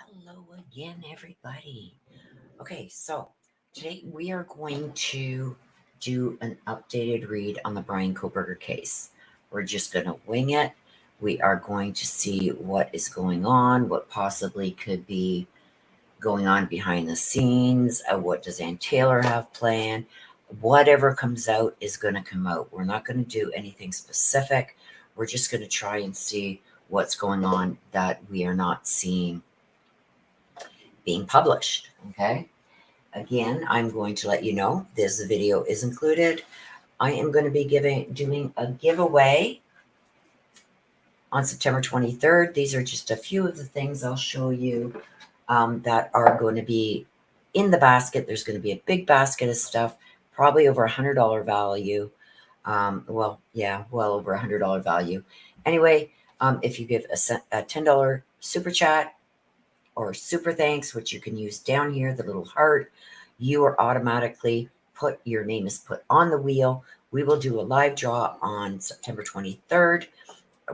Hello again, everybody. Okay, so today we are going to do an updated read on the Bryan Kohberger case. We're just going to wing it. We are going to see what is going on, what possibly could be going on behind the scenes, what does Ann Taylor have planned. Whatever comes out is going to come out. We're not going to do anything specific. We're just going to try and see what's going on that we are not seeing being published. Okay. Again, I'm going to let you know this video is included. I am going to be doing a giveaway on September 23rd. These are just a few of the things I'll show you that are going to be in the basket. There's going to be a big basket of stuff, probably over $100 value. Well over $100 value. Anyway, if you give a $10 super chat or super thanks, which you can use down here, the little heart, you are automatically your name is put on the wheel. We will do a live draw on September 23rd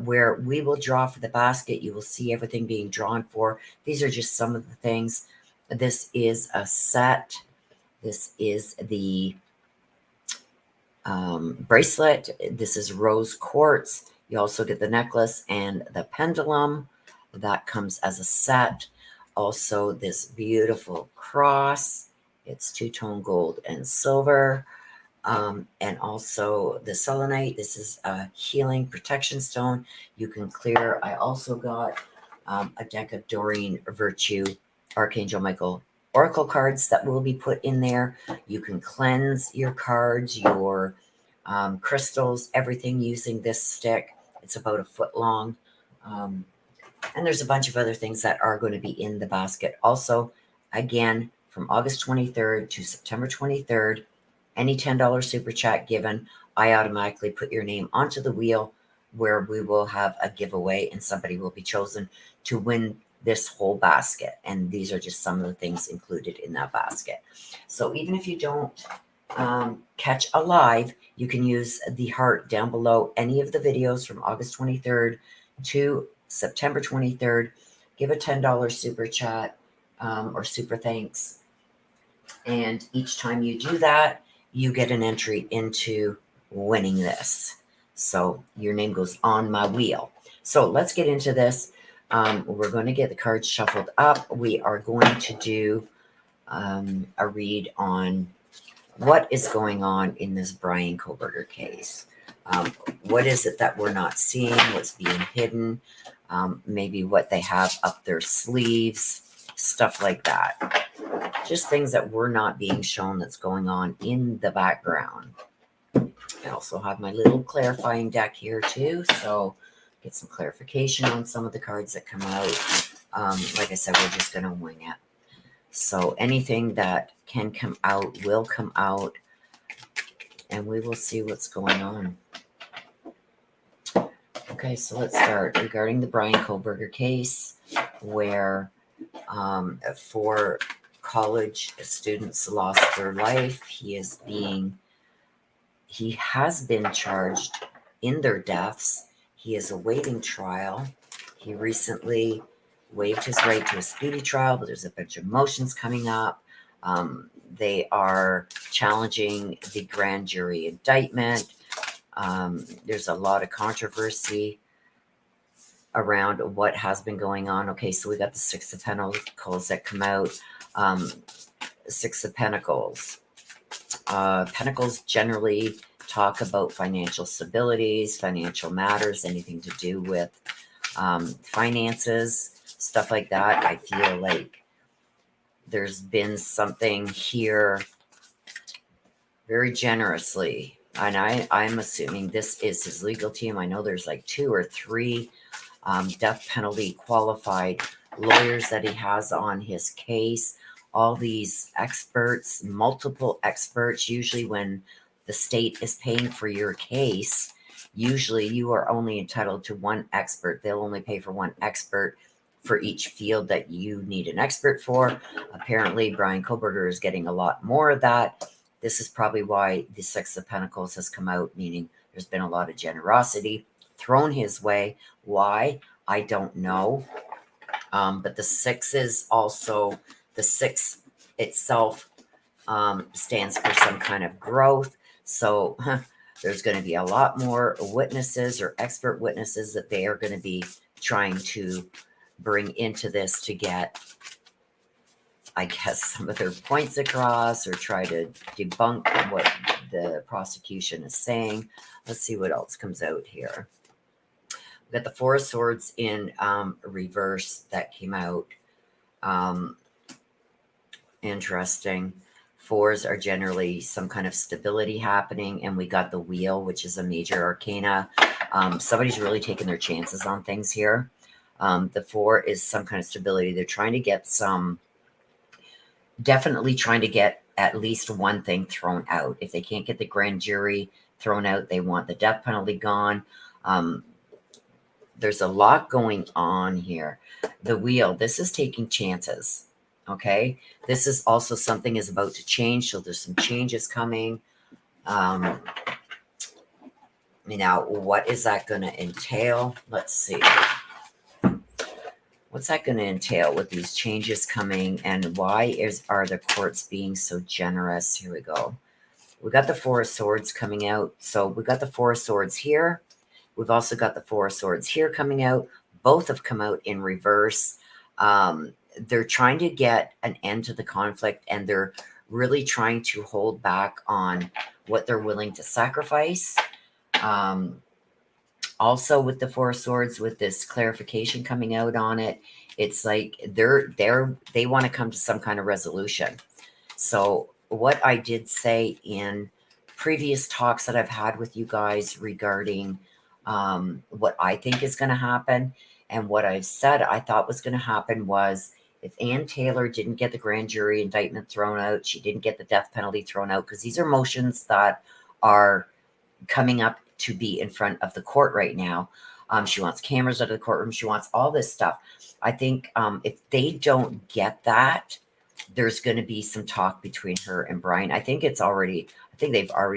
where we will draw for the basket. You will see everything being drawn for. These are just some of the things. This is a set. This is the bracelet. This is rose quartz. You also get the necklace and the pendulum. That comes as a set. Also, this beautiful cross. It's two-tone gold and silver. And also the selenite. This is a healing protection stone. You can clear. I also got a deck of Doreen Virtue, Archangel Michael Oracle cards that will be put in there. You can cleanse your cards, your crystals, everything using this stick. It's about a foot long. And there's a bunch of other things that are going to be in the basket. Also, again, from August 23rd to September 23rd, any $10 super chat given, I automatically put your name onto the wheel where we will have a giveaway and somebody will be chosen to win this whole basket. And these are just some of the things included in that basket. So even if you don't catch a live, you can use the heart down below any of the videos from August 23rd to September 23rd. Give a $10 super chat or super thanks. And each time you do that, you get an entry into winning this. So your name goes on my wheel. So let's get into this. We're going to get the cards shuffled up. We are going to do a read on what is going on in this Bryan Kohberger case. What is it that we're not seeing? What's being hidden? Maybe what they have up their sleeves, stuff like that. Just things that we're not being shown that's going on in the background. I also have my little clarifying deck here too, so get some clarification on some of the cards that come out. Like I said, we're just going to wing it. So anything that can come out will come out, and we will see what's going on. Okay, so let's start regarding the Bryan Kohberger case, where 4 college students lost their life. He has been charged in their deaths. He is awaiting trial. He recently waived his right to a speedy trial, but there's a bunch of motions coming up. They are challenging the grand jury indictment. There's a lot of controversy around what has been going on. Okay, so we got the Six of Pentacles that come out. Six of Pentacles. Pentacles generally talk about financial stabilities, financial matters, anything to do with finances, stuff like that. I feel like there's been something here very generously. And I'm assuming this is his legal team. I know there's like 2 or 3 death penalty qualified lawyers that he has on his case. All these experts, multiple experts. Usually when the state is paying for your case, usually you are only entitled to 1 expert. They'll only pay for 1 expert for each field that you need an expert for. Apparently, Bryan Kohberger is getting a lot more of that. This is probably why the Six of Pentacles has come out, meaning there's been a lot of generosity thrown his way. Why? I don't know. But the 6 is also, the 6 itself stands for some kind of growth. So there's going to be a lot more witnesses or expert witnesses that they are going to be trying to bring into this to get, I guess, some of their points across or try to debunk what the prosecution is saying. Let's see what else comes out here. We got the 4 of Swords in reverse that came out. Interesting. 4s are generally some kind of stability happening, and we got the Wheel, which is a major arcana. Somebody's really taking their chances on things here. The 4 is some kind of stability. They're trying to get some, definitely trying to get at least one thing thrown out. If they can't get the grand jury thrown out, they want the death penalty gone. There's a lot going on here. The Wheel, this is taking chances. Okay, this is also something is about to change, so there's some changes coming. Now, what is that going to entail? Let's see. What's that going to entail with these changes coming, and why are the courts being so generous? Here we go. We got the 4 of Swords coming out. So we got the 4 of Swords here. We've also got the 4 of Swords here coming out. Both have come out in reverse. They're trying to get an end to the conflict, and they're really trying to hold back on what they're willing to sacrifice. Also with the 4 of Swords, with this clarification coming out on it, it's like they want to come to some kind of resolution. So what I did say in previous talks that I've had with you guys regarding what I think is going to happen, and what I've said I thought was going to happen was, if Ann Taylor didn't get the grand jury indictment thrown out, she didn't get the death penalty thrown out, because these are motions that are coming up to be in front of the court right now. She wants cameras out of the courtroom. She wants all this stuff. I think if they don't get that, there's going to be some talk between her and Bryan. I think they've already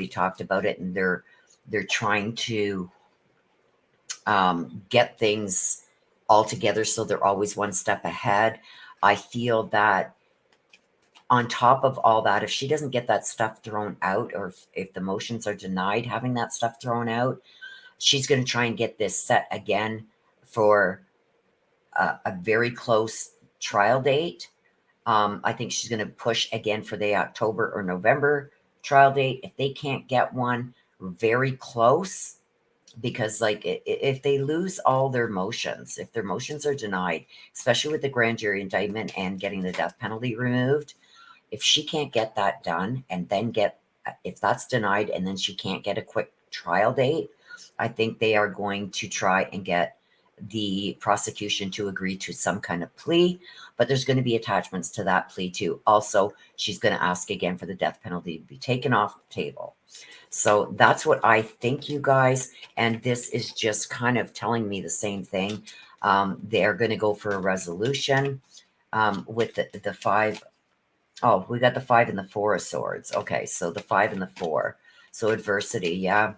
talked about it, and they're trying to get things all together so they're always one step ahead. I feel that on top of all that, if she doesn't get that stuff thrown out, or if the motions are denied having that stuff thrown out, she's going to try and get this set again for a very close trial date. I think she's going to push again for the October or November trial date. If they can't get one very close, because like if they lose all their motions, if their motions are denied, especially with the grand jury indictment and getting the death penalty removed, if she can't get that done, and then if that's denied and then she can't get a quick trial date, I think they are going to try and get the prosecution to agree to some kind of plea, but there's going to be attachments to that plea too. Also, she's going to ask again for the death penalty to be taken off the table. So that's what I think, you guys. And this is just kind of telling me the same thing. They're going to go for a resolution with the 5. Oh, we got the 5 and the 4 of Swords. Okay, so the 5 and the 4. So adversity, yeah.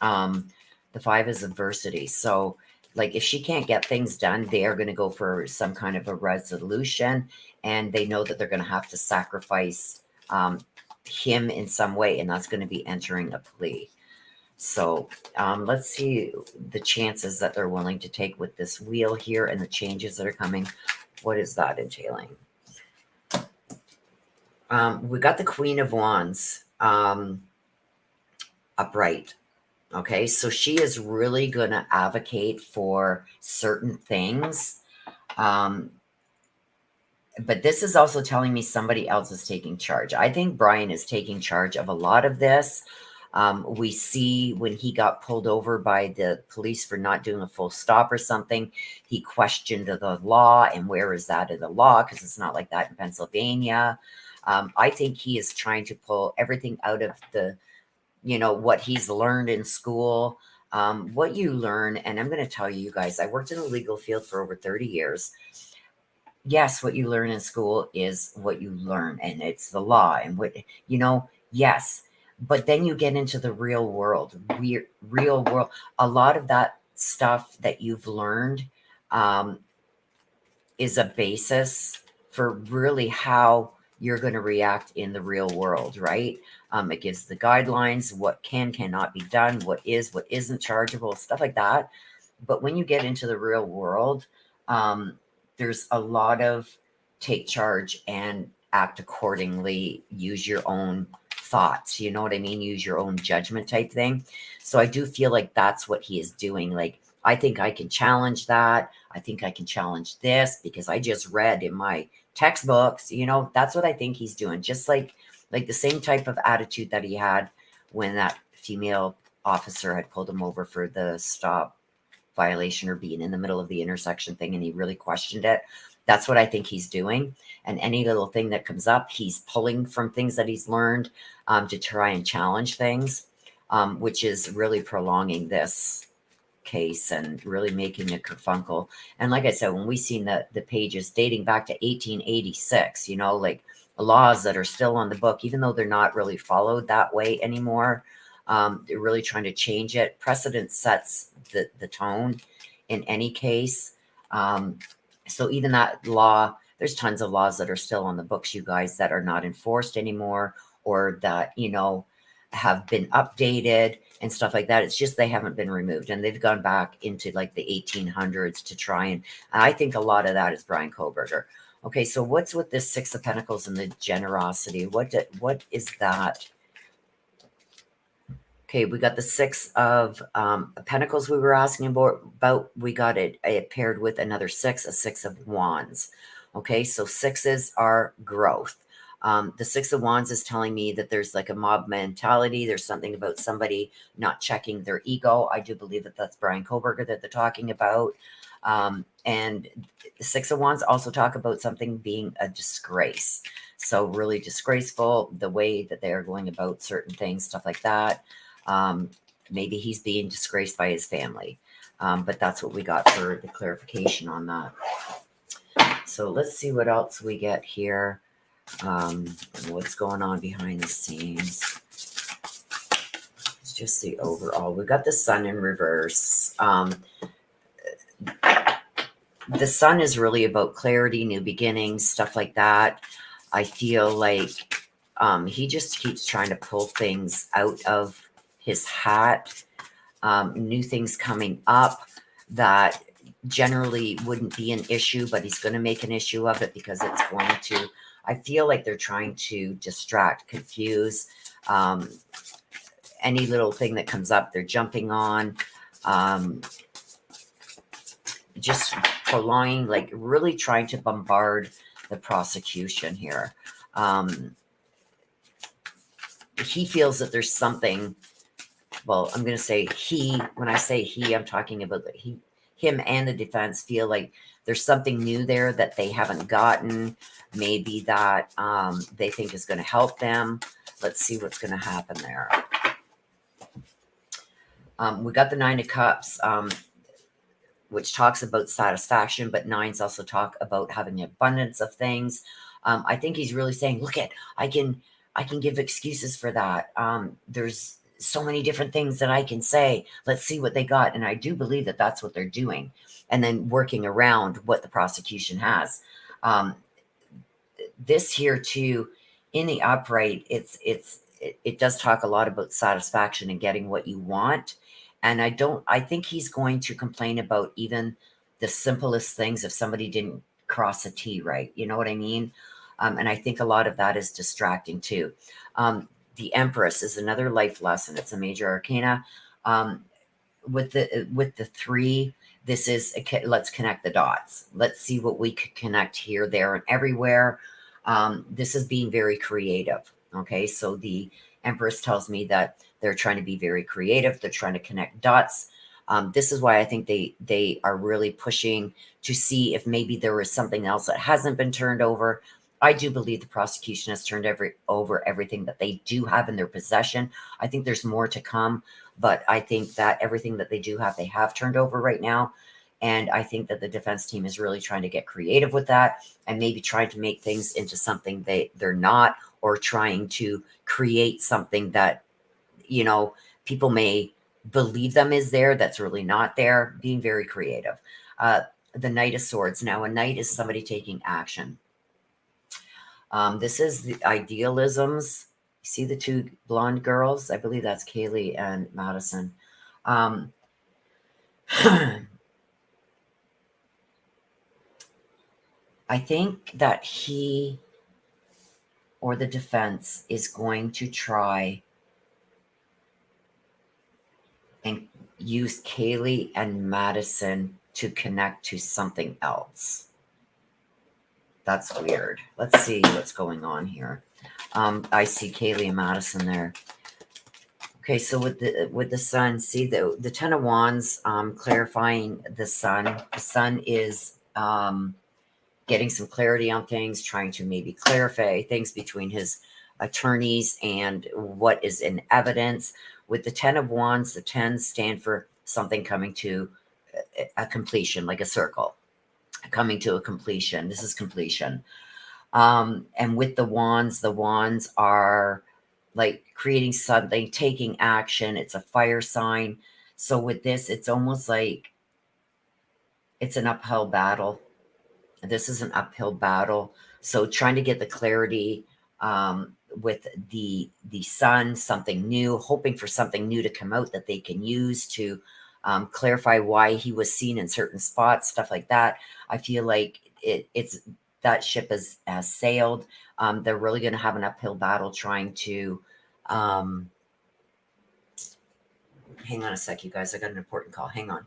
The 5 is adversity. So like if she can't get things done, they are going to go for some kind of a resolution, and they know that they're going to have to sacrifice him in some way, and that's going to be entering a plea. So let's see the chances that they're willing to take with this Wheel here and the changes that are coming. What is that entailing? We got the Queen of Wands upright. Okay, so she is really going to advocate for certain things. But this is also telling me somebody else is taking charge. I think Bryan is taking charge of a lot of this. We see when he got pulled over by the police for not doing a full stop or something, he questioned the law, and where is that in the law? Because it's not like that in Pennsylvania. I think he is trying to pull everything out of the, what he's learned in school. What you learn, and I'm going to tell you guys, I worked in the legal field for over 30 years. Yes, what you learn in school is what you learn, and it's the law, and yes. But then you get into the real world, real world. A lot of that stuff that you've learned, is a basis for really how you're going to react in the real world, right? It gives the guidelines, what cannot be done, what isn't chargeable, stuff like that. But when you get into the real world, there's a lot of take charge and act accordingly, use your own thoughts, you know what I mean? Use your own judgment type thing. So I do feel like that's what he is doing. Like, I think I can challenge that. I think I can challenge this because I just read in my textbooks, you know, that's what I think he's doing. Just like the same type of attitude that he had when that female officer had pulled him over for the stop violation or being in the middle of the intersection thing, and he really questioned it. That's what I think he's doing. And any little thing that comes up, he's pulling from things that he's learned to try and challenge things, which is really prolonging this case and really making it kerfunkle. And like I said, when we seen the pages dating back to 1886, you know, like laws that are still on the book, even though they're not really followed that way anymore, they're really trying to change it. Precedent sets the tone in any case. So even that law, there's tons of laws that are still on the books, you guys, that are not enforced anymore, or that, you know, have been updated and stuff like that. It's just they haven't been removed, and they've gone back into like the 1800s to try and I think a lot of that is Bryan Kohberger. Okay, so what's with this Six of Pentacles and the generosity? What is that? Okay, we got the Six of Pentacles we were asking about. We got it paired with another six, a Six of Wands. Okay, so sixes are growth. The Six of Wands is telling me that there's like a mob mentality. There's something about somebody not checking their ego. I do believe that that's Bryan Kohberger that they're talking about. And the Six of Wands also talk about something being a disgrace. So really disgraceful, the way that they are going about certain things, stuff like that. Maybe he's being disgraced by his family. But that's what we got for the clarification on that. So let's see what else we get here. What's going on behind the scenes. It's just the overall. We got the Sun in reverse. The Sun is really about clarity, new beginnings, stuff like that. I feel like he just keeps trying to pull things out of his hat, new things coming up that generally wouldn't be an issue, but he's going to make an issue of it because it's going to, I feel like they're trying to distract, confuse, any little thing that comes up, they're jumping on, just prolonging, like really trying to bombard the prosecution here. He feels that there's something, well, I'm going to say he, when I say he, I'm talking about him and the defense feel like there's something new there that they haven't gotten, maybe that they think is going to help them. Let's see what's going to happen there. We got the Nine of Cups, which talks about satisfaction, but nines also talk about having an abundance of things. I think he's really saying, look at, I can give excuses for that. There's so many different things that I can say. Let's see what they got. And I do believe that that's what they're doing. And then working around what the prosecution has. This here too, in the upright, it does talk a lot about satisfaction and getting what you want. And I think he's going to complain about even the simplest things if somebody didn't cross a T right. You know what I mean? And I think a lot of that is distracting too. The Empress is another life lesson. It's a major arcana. With the three, this is, let's connect the dots. Let's see what we could connect here, there, and everywhere. This is being very creative. Okay, so the Empress tells me that they're trying to be very creative. They're trying to connect dots. This is why I think they are really pushing to see if maybe there was something else that hasn't been turned over. I do believe the prosecution has turned over everything that they do have in their possession. I think there's more to come, but I think that everything that they do have, they have turned over right now. And I think that the defense team is really trying to get creative with that and maybe trying to make things into something they're not, or trying to create something that, you know, people may believe them is there that's really not there, being very creative. the Knight of Swords. Now, a knight is somebody taking action. This is the idealisms. You see the two blonde girls? I believe that's Kaylee and Madison. I think that he or the defense is going to try and use Kaylee and Madison to connect to something else. That's weird. Let's see what's going on here. I see Kaylee and Madison there. Okay, so with the sun, see the Ten of Wands, clarifying the sun. The sun is getting some clarity on things, trying to maybe clarify things between his attorneys and what is in evidence. With the Ten of Wands, the tens stand for something coming to a completion, like a circle, coming to a completion. This is completion. And with the wands are like creating something, taking action. It's a fire sign. So with this, it's almost like it's an uphill battle. This is an uphill battle. So trying to get the clarity with the sun, something new, hoping for something new to come out that they can use to clarify why he was seen in certain spots, stuff like that. I feel like it's that ship has sailed. They're really going to have an uphill battle trying to hang on a sec, you guys. I got an important call. Hang on.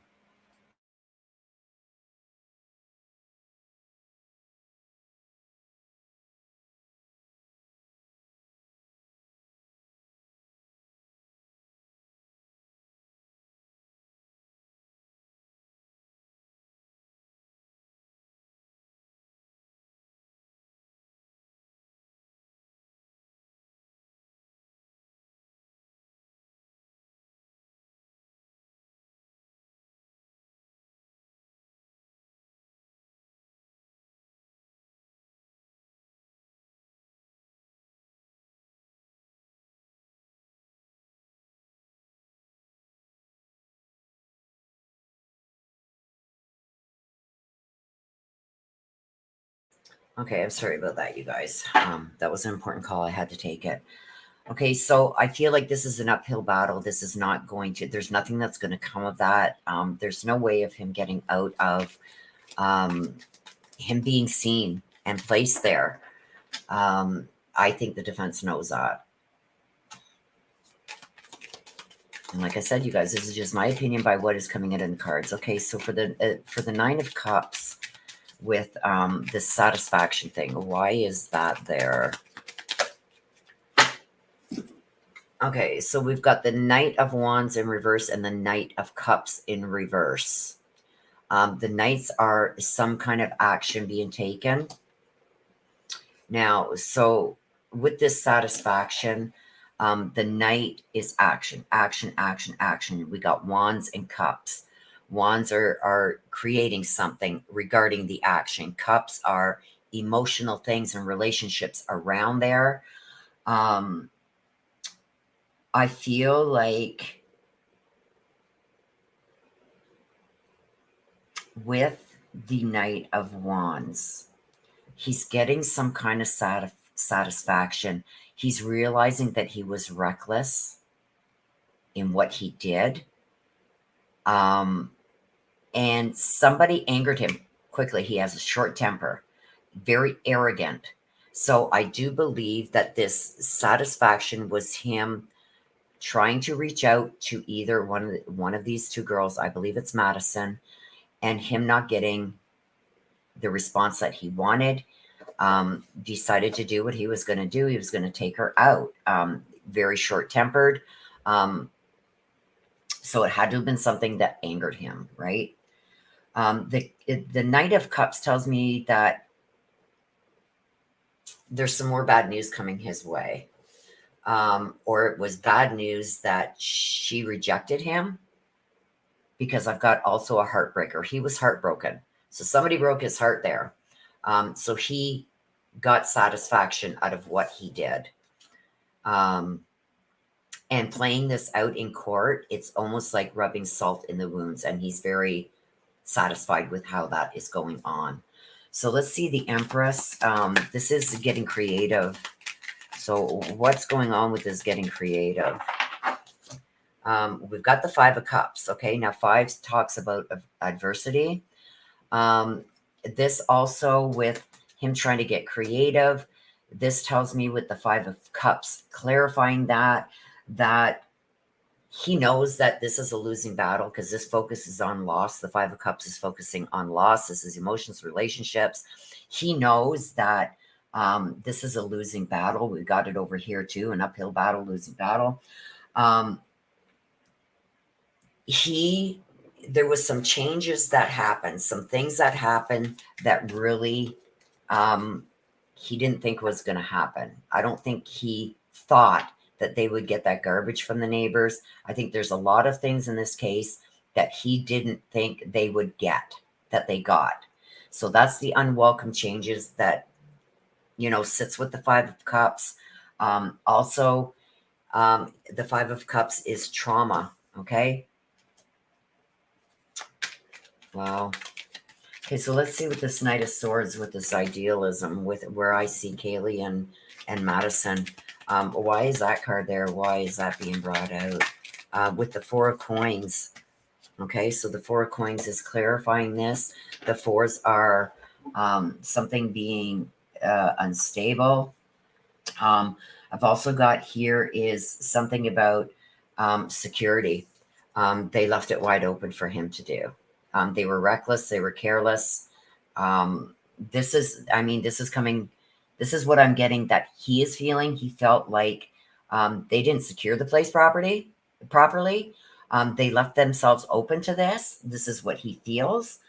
Okay, I'm sorry about that, you guys. That was an important call. I had to take it. Okay, so I feel like this is an uphill battle. This is not going to, there's nothing that's going to come of that. There's no way of him getting out of him being seen and placed there. I think the defense knows that. And like I said, you guys, this is just my opinion by what is coming in the cards. Okay, so for the Nine of Cups with this satisfaction thing, why is that there? Okay, so we've got the Knight of Wands in reverse and the Knight of Cups in reverse. The Knights are some kind of action being taken. Now, so with this satisfaction, the Knight is action, action, action, action. We got Wands and Cups. Wands are creating something regarding the action. Cups are emotional things and relationships around there. I feel like with the Knight of Wands, he's getting some kind of satisfaction. He's realizing that he was reckless in what he did. And somebody angered him quickly. He has a short temper, very arrogant. So I do believe that this satisfaction was him trying to reach out to either one of these two girls. I believe it's Madison, and him not getting the response that he wanted. Decided to do what he was going to do. He was going to take her out. Very short-tempered. So it had to have been something that angered him, right? The Knight of Cups tells me that there's some more bad news coming his way. Or it was bad news that she rejected him, because I've got also a heartbreaker. He was heartbroken. So somebody broke his heart there. So he got satisfaction out of what he did. And playing this out in court, it's almost like rubbing salt in the wounds. And he's very satisfied with how that is going on. So let's see the Empress. This is getting creative. So what's going on with this getting creative? We've got the Five of Cups. Okay, now five talks about adversity. This also with him trying to get creative. This tells me with the Five of Cups, clarifying that he knows that this is a losing battle because this focuses on loss. The Five of Cups is focusing on loss. This is emotions, relationships. He knows that this is a losing battle. We got it over here too, an uphill battle, losing battle. There was some changes that happened, some things that happened that really he didn't think was going to happen. I don't think he thought that they would get that garbage from the neighbors. I think there's a lot of things in this case that he didn't think they would get, that they got. So that's the unwelcome changes that, sits with the Five of Cups. Also, the Five of Cups is trauma, okay? Wow. Okay, so let's see with this Knight of Swords, with this idealism, with where I see Kaylee and Madison. Why is that card there? Why is that being brought out? With the Four of Coins. Okay, so the Four of Coins is clarifying this. The fours are something being unstable. I've also got here is something about security. They left it wide open for him to do. They were reckless. They were careless. This is what I'm getting that he is feeling. He felt like they didn't secure the place properly. They left themselves open to this. This is what he feels.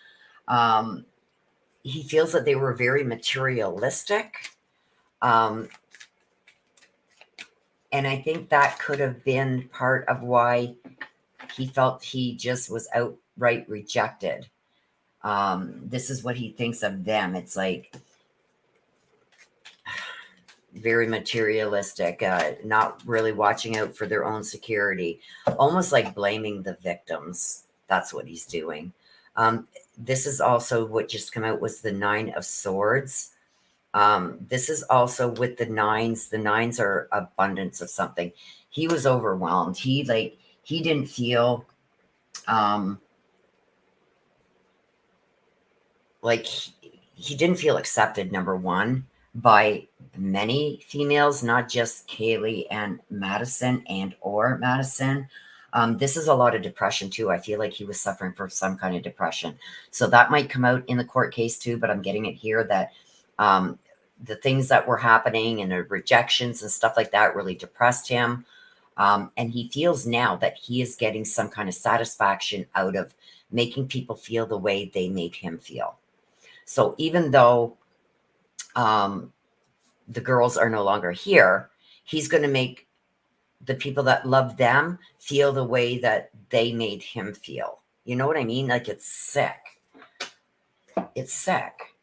He feels that they were very materialistic. And I think that could have been part of why he felt he just was outright rejected. This is what he thinks of them. It's like very materialistic, not really watching out for their own security, almost like blaming the victims. That's what he's doing. This is also what just came out was the Nine of Swords. This is also with the nines. The nines are abundance of something. He was overwhelmed. He didn't feel like he didn't feel accepted, number one, by many females, not just Kaylee and Madison or Madison. This is a lot of depression too. I feel like he was suffering from some kind of depression. So that might come out in the court case too, but I'm getting it here that the things that were happening and the rejections and stuff like that really depressed him. And he feels now that he is getting some kind of satisfaction out of making people feel the way they made him feel. So even though the girls are no longer here, he's going to make the people that love them feel the way that they made him feel. You know what I mean? Like, it's sick. It's sick.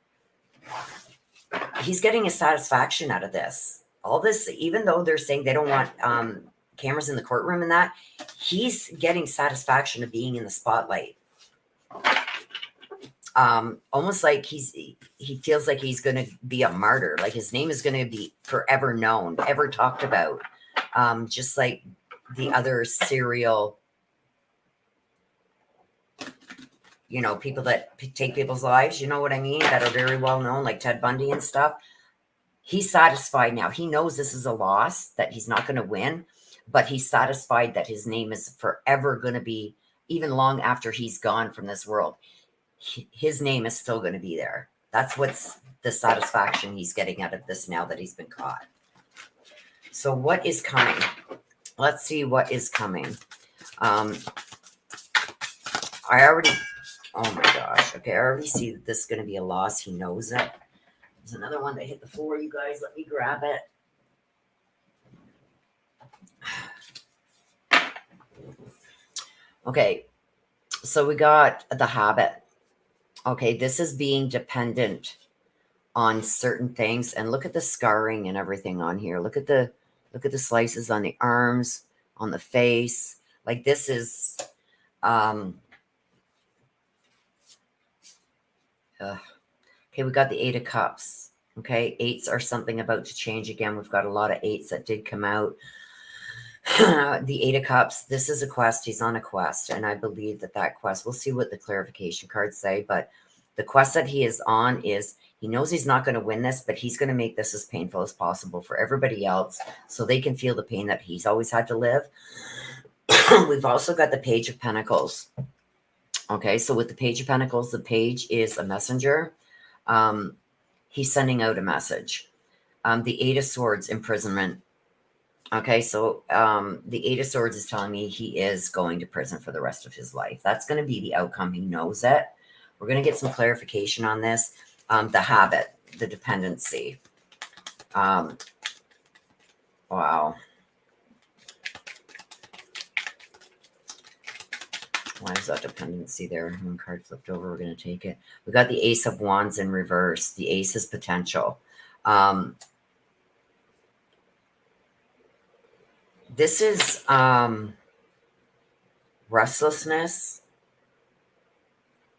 He's getting a satisfaction out of this. All this, even though they're saying they don't want cameras in the courtroom and that, he's getting satisfaction of being in the spotlight. Almost like he feels like he's going to be a martyr. Like his name is going to be forever known, ever talked about. Just like the other serial, people that take people's lives, you know what I mean? That are very well known, like Ted Bundy and stuff. He's satisfied now. He knows this is a loss, that he's not going to win, but he's satisfied that his name is forever going to be, even long after he's gone from this world, his name is still going to be there. That's what's the satisfaction he's getting out of this now that he's been caught. So what is coming? Let's see what is coming. Oh my gosh. Okay, I already see that this is going to be a loss. He knows it. There's another one that hit the floor, you guys. Let me grab it. Okay, so we got the habit. Okay, this is being dependent on certain things. And look at the scarring and everything on here. Look at the slices on the arms, on the face. Like, this is Okay, we got the Eight of Cups. Okay, eights are something about to change again. We've got a lot of eights that did come out. The Eight of Cups, this is a quest. He's on a quest, and I believe that that quest, we'll see what the clarification cards say, but the quest that he is on is, he knows he's not going to win this, but he's going to make this as painful as possible for everybody else so they can feel the pain that he's always had to live. We've also got the Page of Pentacles. Okay, so with the Page of Pentacles, the page is a messenger. He's sending out a message. The Eight of Swords, imprisonment. Okay, so the Eight of Swords is telling me he is going to prison for the rest of his life. That's going to be the outcome. He knows it. We're going to get some clarification on this. The habit, the dependency. Wow. Why is that dependency there? One card flipped over. We're going to take it. We got the Ace of Wands in reverse. The Ace is potential. This is restlessness.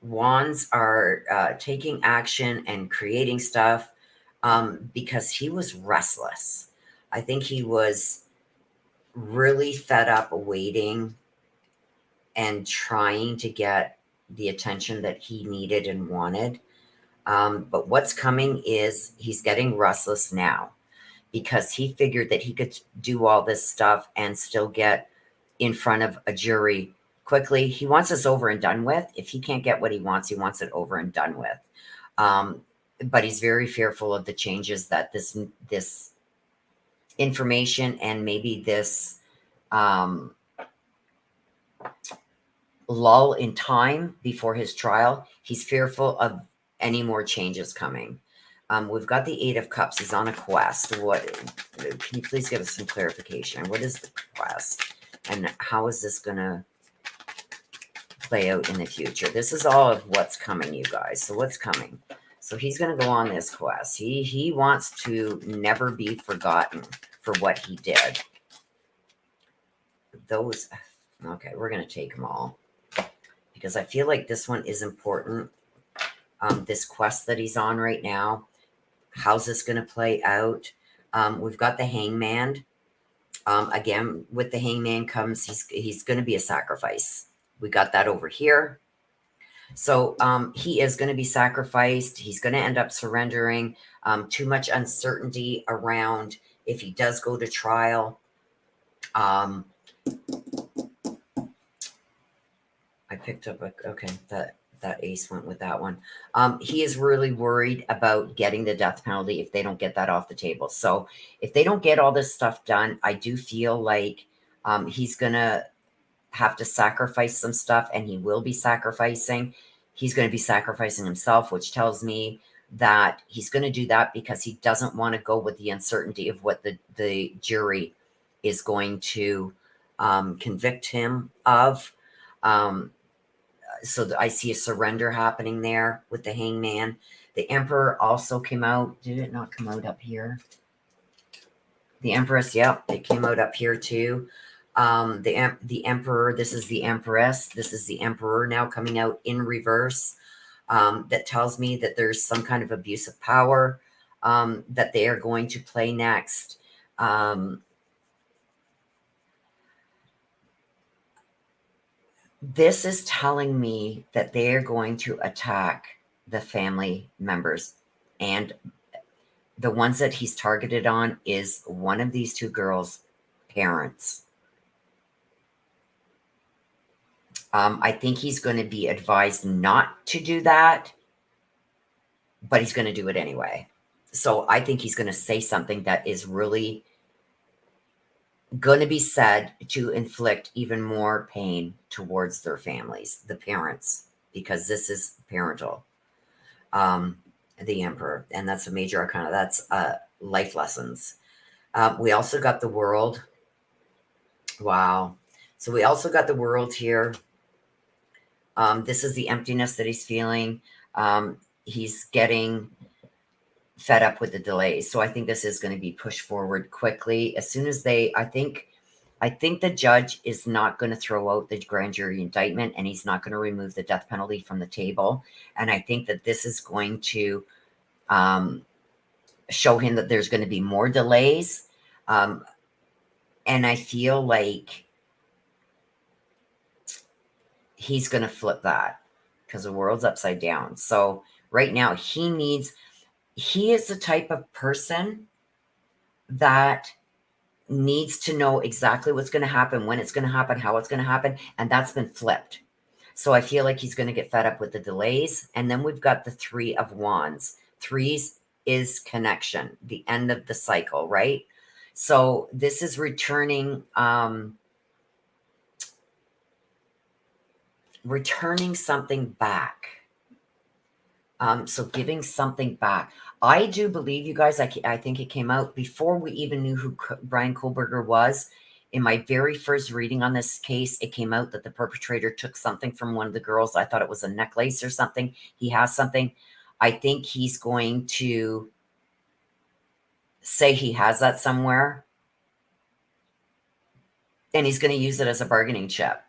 Wands are taking action and creating stuff because he was restless. I think he was really fed up waiting and trying to get the attention that he needed and wanted. But what's coming is he's getting restless now because he figured that he could do all this stuff and still get in front of a jury quickly. He wants this over and done with. If he can't get what he wants it over and done with. But he's very fearful of the changes that this information and maybe this lull in time before his trial, he's fearful of any more changes coming. We've got the Eight of Cups. He's on a quest. Can you please give us some clarification? What is the quest? And how is this going to play out in the future? This is all of what's coming, you guys. So what's coming? So he's going to go on this quest. He wants to never be forgotten for what he did. Okay, we're going to take them all because I feel like this one is important. This quest that he's on right now, how's this going to play out? We've got the Hangman. Again, with the Hangman comes, he's going to be a sacrifice. We got that over here. So he is going to be sacrificed. He's going to end up surrendering. Too much uncertainty around if he does go to trial. I picked up okay, that ace went with that one. He is really worried about getting the death penalty if they don't get that off the table. So if they don't get all this stuff done, I do feel like he's going to have to sacrifice some stuff, and he will be sacrificing. He's going to be sacrificing himself, which tells me that he's going to do that because he doesn't want to go with the uncertainty of what the jury is going to convict him of. So I see a surrender happening there with the Hangman. The Emperor also came out. Did it not come out up here? The Empress, yep, it came out up here too. The Emperor, this is the Empress. This is the Emperor now coming out in reverse. That tells me that there's some kind of abuse of power that they are going to play next. This is telling me that they are going to attack the family members, and the ones that he's targeted on is one of these two girls' parents. I think he's going to be advised not to do that, but he's going to do it anyway. So I think he's going to say something that is really going to be said to inflict even more pain towards their families, the parents, because this is parental. The Emperor, and that's a major arcana. That's life lessons. We also got the World. Wow. So we also got the World here. This is the emptiness that he's feeling. He's getting fed up with the delays. So I think this is going to be pushed forward quickly. As soon as I think I think the judge is not going to throw out the grand jury indictment, and he's not going to remove the death penalty from the table. And I think that this is going to show him that there's going to be more delays. And I feel like he's going to flip that because the world's upside down. So right now he is the type of person that needs to know exactly what's going to happen, when it's going to happen, how it's going to happen. And that's been flipped. So I feel like he's going to get fed up with the delays. And then we've got the 3 of Wands. Threes is connection, the end of the cycle, right? So this is returning, returning something back. So giving something back. I do believe, you guys, I think it came out before we even knew who Bryan Kohberger was. In my very first reading on this case, it came out that the perpetrator took something from one of the girls. I thought it was a necklace or something. He has something. I think he's going to say he has that somewhere, and he's going to use it as a bargaining chip,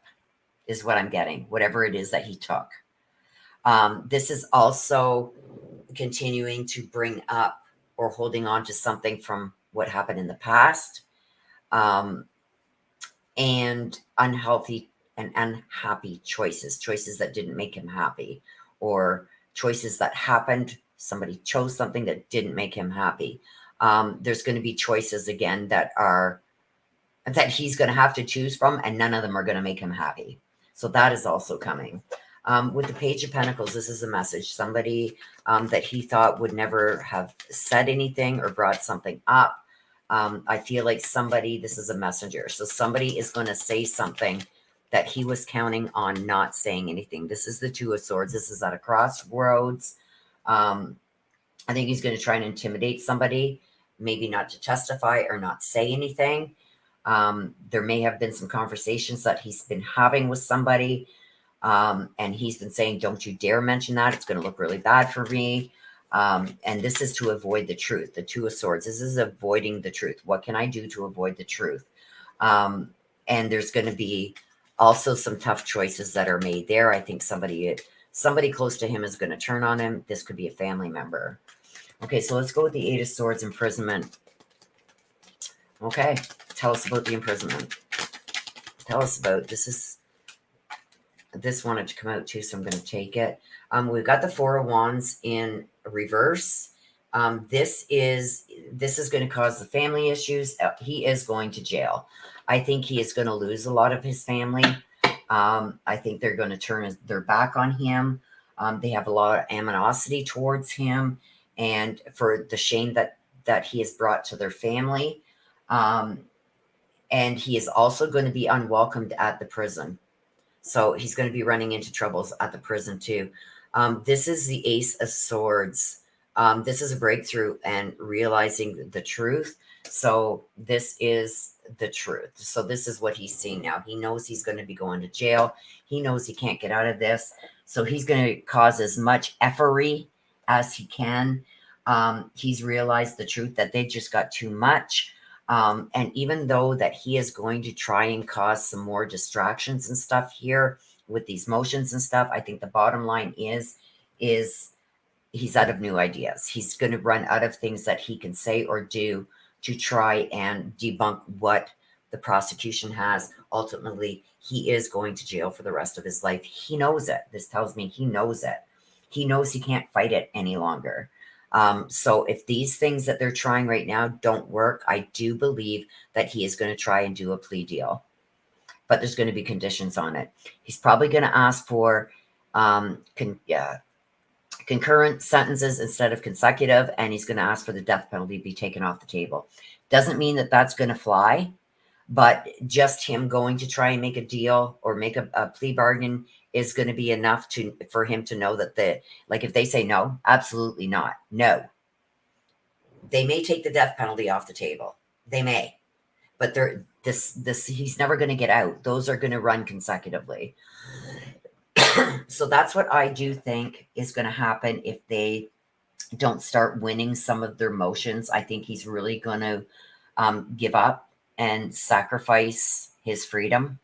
is what I'm getting, whatever it is that he took. This is also continuing to bring up or holding on to something from what happened in the past, and unhealthy and unhappy choices that didn't make him happy, or choices that happened. Somebody chose something that didn't make him happy. There's going to be choices again that he's going to have to choose from, and none of them are going to make him happy. So that is also coming. With the Page of Pentacles, this is a message. Somebody that he thought would never have said anything or brought something up. I feel like this is a messenger. So somebody is going to say something that he was counting on not saying anything. This is the 2 of Swords. This is at a crossroads. I think he's going to try and intimidate somebody, maybe not to testify or not say anything. There may have been some conversations that he's been having with somebody. And he's been saying, don't you dare mention that. It's going to look really bad for me. And this is to avoid the truth. The 2 of Swords. This is avoiding the truth. What can I do to avoid the truth? And there's going to be also some tough choices that are made there. I think somebody close to him is going to turn on him. This could be a family member. Okay, so let's go with the 8 of Swords, imprisonment. Okay, tell us about the imprisonment. Tell us about this. This wanted to come out too, so I'm going to take it. We've got the 4 of Wands in reverse. This is going to cause the family issues. He is going to jail. I think he is going to lose a lot of his family. I think they're going to turn their back on him. They have a lot of animosity towards him, and for the shame that he has brought to their family. And he is also going to be unwelcomed at the prison. So he's going to be running into troubles at the prison too. This is the Ace of Swords. This is a breakthrough and realizing the truth. So this is the truth. So this is what he's seeing now. He knows he's going to be going to jail. He knows he can't get out of this. So he's going to cause as much effery as he can. He's realized the truth that they just got too much. And even though that he is going to try and cause some more distractions and stuff here with these motions and stuff, I think the bottom line is he's out of new ideas. He's going to run out of things that he can say or do to try and debunk what the prosecution has. Ultimately, he is going to jail for the rest of his life. He knows it. This tells me he knows it. He knows he can't fight it any longer. So if these things that they're trying right now don't work, I do believe that he is going to try and do a plea deal. But there's going to be conditions on it. He's probably going to ask for concurrent sentences instead of consecutive, and he's going to ask for the death penalty to be taken off the table. Doesn't mean that that's going to fly, but just him going to try and make a deal or make a plea bargain is going to be enough for him to know that like if they say no, absolutely not. No. They may take the death penalty off the table. They may. But he's never going to get out. Those are going to run consecutively. So that's what I do think is going to happen if they don't start winning some of their motions. I think he's really going to give up and sacrifice his freedom.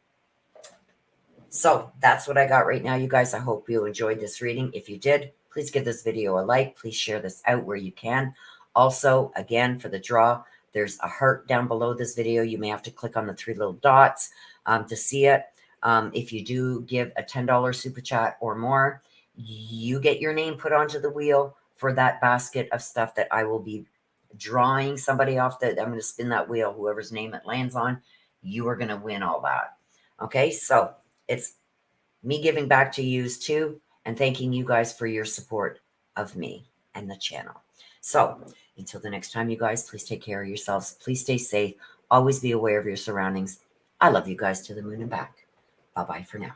So that's what I got right now, you guys. I hope you enjoyed this reading. If you did, please give this video a like. Please share this out where you can. Also, again, for the draw, there's a heart down below this video. You may have to click on the 3 little dots to see it. If you do give a $10 super chat or more, you get your name put onto the wheel for that basket of stuff that I will be drawing somebody off. That I'm going to spin that wheel. Whoever's name it lands on, you are going to win all that. Okay, so it's me giving back to yous too, and thanking you guys for your support of me and the channel. So until the next time, you guys, please take care of yourselves. Please stay safe. Always be aware of your surroundings. I love you guys to the moon and back. Bye-bye for now.